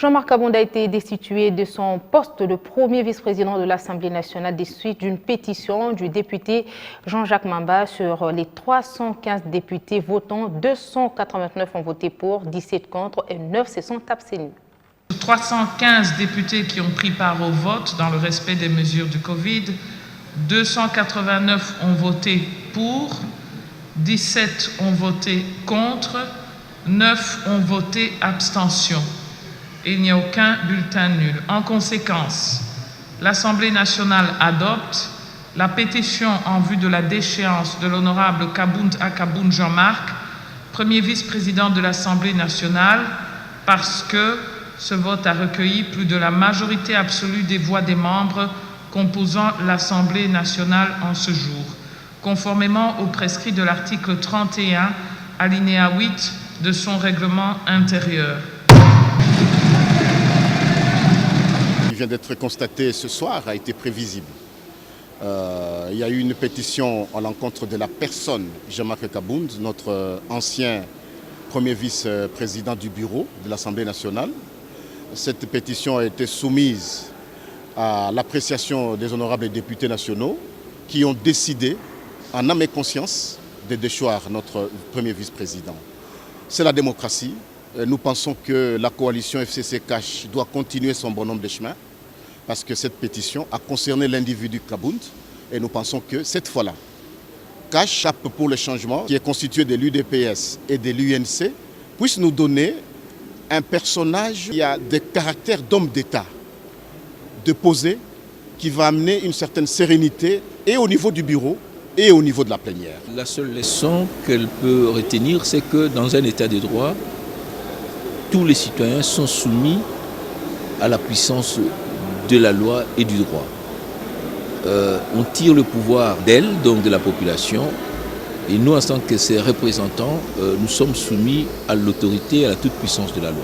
Jean-Marc Kabound a été destitué de son poste de premier vice-président de l'Assemblée nationale des suites d'une pétition du député Jean-Jacques Mamba. Sur les 315 députés votants, 289 ont voté pour, 17 contre et 9 se sont abstenus. 315 députés qui ont pris part au vote dans le respect des mesures du Covid, 289 ont voté pour, 17 ont voté contre, 9 ont voté abstention. Il n'y a aucun bulletin nul. En conséquence, l'Assemblée nationale adopte la pétition en vue de la déchéance de l'honorable Kabound Akabound Jean-Marc, premier vice-président de l'Assemblée nationale, parce que ce vote a recueilli plus de la majorité absolue des voix des membres composant l'Assemblée nationale en ce jour, conformément au prescrit de l'article 31, alinéa 8 de son règlement intérieur. Vient d'être constaté ce soir a été prévisible. Il y a eu une pétition à l'encontre de la personne Jean-Marc Kabound, notre ancien premier vice-président du bureau de l'Assemblée nationale. Cette pétition a été soumise à l'appréciation des honorables députés nationaux qui ont décidé, en âme et conscience, de déchoir notre premier vice-président. C'est la démocratie. Nous pensons que la coalition FCC-CACH doit continuer son bonhomme de chemin parce que cette pétition a concerné l'individu Kabound et nous pensons que cette fois-là, CACH, Cap pour le changement, qui est constitué de l'UDPS et de l'UNC, puisse nous donner un personnage qui a des caractères d'homme d'État, de poser, qui va amener une certaine sérénité et au niveau du bureau et au niveau de la plénière. La seule leçon qu'elle peut retenir, c'est que dans un État de droit, tous les citoyens sont soumis à la puissance de la loi et du droit. On tire le pouvoir d'elle, donc de la population, et nous, en tant que ses représentants, nous sommes soumis à l'autorité et à la toute-puissance de la loi.